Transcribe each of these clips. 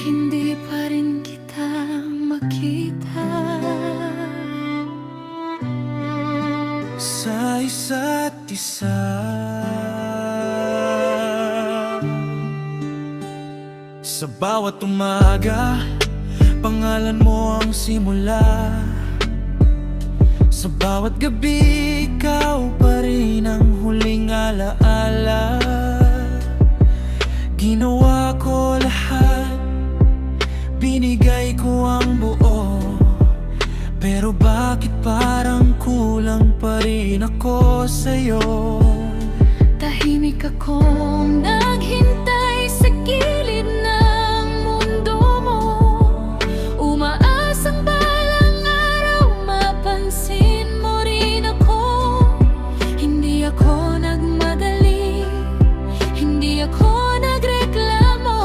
hindi pa rin kita makita sa isa't isa. Sa bawat umaga, pangalan mo ang simula. Sa bawat gabi, ikaw pa rin ang huling alaala. Ginawa ko lahat, binigay ko ang buo, pero bakit parang kulang pa rin ako sa'yo? Tahimik akong naghintay sa gilid ng mundo mo, umaasang balang araw mapansin mo rin ako. Hindi ako nagmadali, hindi ako nagreklamo,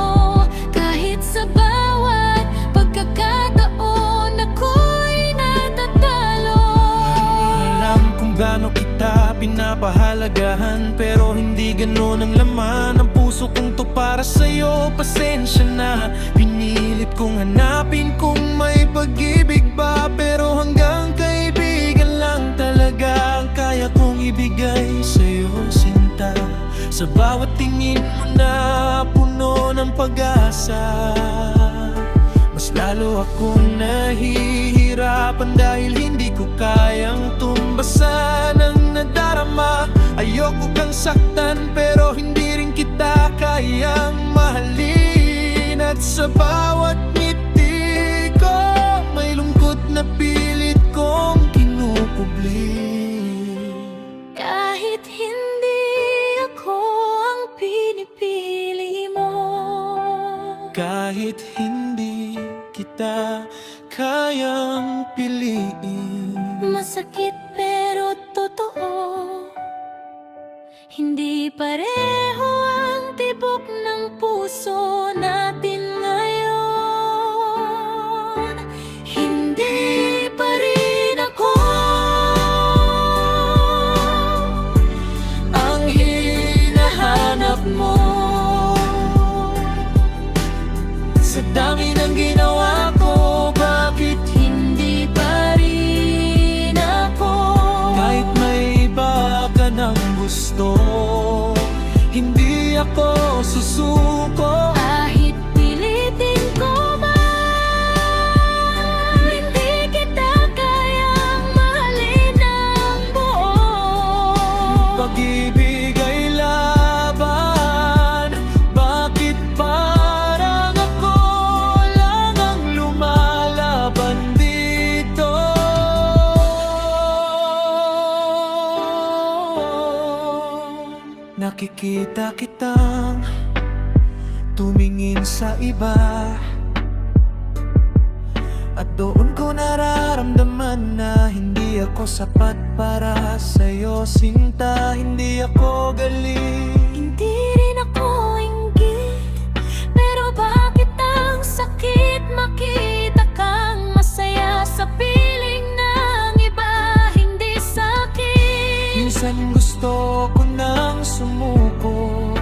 kahit sa bawat pagkakataon ako'y natatalo. Alam kung gaano kita pinapahalagahan, pero hindi ganon ang laman ng puso kong to para sa'yo. Pasensya na, pinilit kong hanapin kung may pag-ibig ba, pero hanggang kaibigan lang talaga ang kaya kong ibigay sa'yo, sinta. Sa bawat tingin mo na puno ng pag-asa, mas lalo akong nahihirapan dahil hindi ko kayang tumbasan ang nadarama. Ayoko kang saktan pero hindi rin kita kayang mahalin. At sa bawat ngiti ko, may lungkot na pilit kong kinukubli. Kahit hindi ako ang pinipili mo, Kahit hindi kita kayang piliin, masakit pero totoo, hindi pareho ang tibok ng puso natin ngayon. Hindi pa rin ako ang hinahanap mo. Sa dami ng ginawa ko, bakit hindi pa rin ako kahit may iba ka ng gusto, hindi ako susuko. kahit pilitin ko man, hindi kita kayang mahalin ng buo. Pag-ibig ay laban, bakit parang ako lang ang lumalaban dito? Nakikita kitang tumingin sa iba, at doon ko nararamdaman na hindi ako sapat para sa'yo, sinta. Hindi ako galing, Hindi rin ako inggit, pero bakit ang sakit makita kang masaya sa piling ng iba, hindi sa'kin. minsan gusto ko nang sumuko,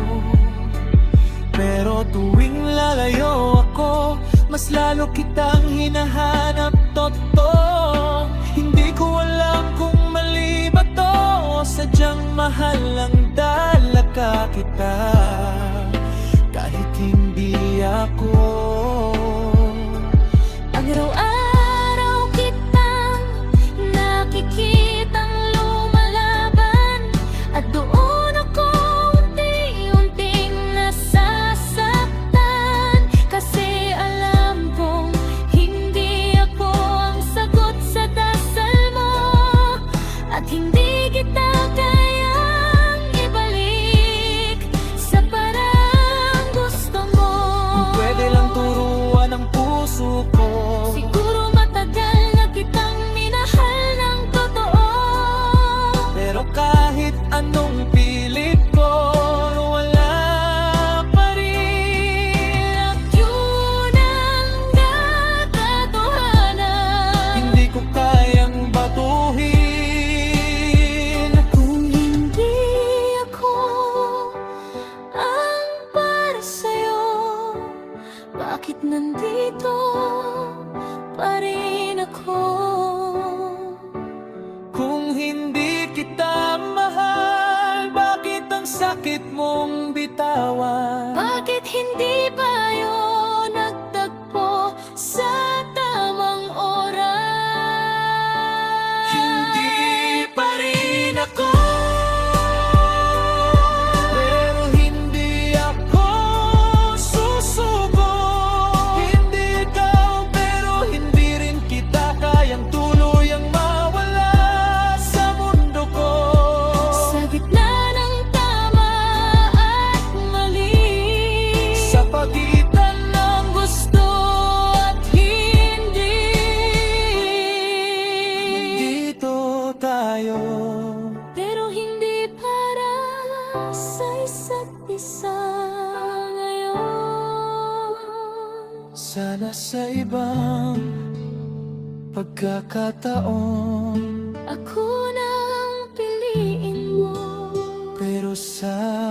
pero tuwing lalayo ako, mas lalo kitang hinahanap, totoo. Hindi ko alam kung mali ba to, sadyang mahal ang dalaga kita. Kahit hindi ako Araw-araw kitang nakikitang lumalaban, at doon ako unti-unting nasasaktan, kasi alam kong hindi ako ako. Kung hindi kita mahal, bakit ang sakit mong bitawan? Bakit hindi tayo nagtagpo sa tamang oras? Hindi pa rin ako, pero hindi ako susuko. Hindi ikaw, pero hindi rin kita kayang tuluyang mawala sa mundo ko. Sa gitna ng tama at mali, Sa pagitan ng gusto at hindi, dito tayo. pero hindi para sa isa't isa ngayon. Sana sa ibang pagkakataon, Ako na ang piliin mo. pero sa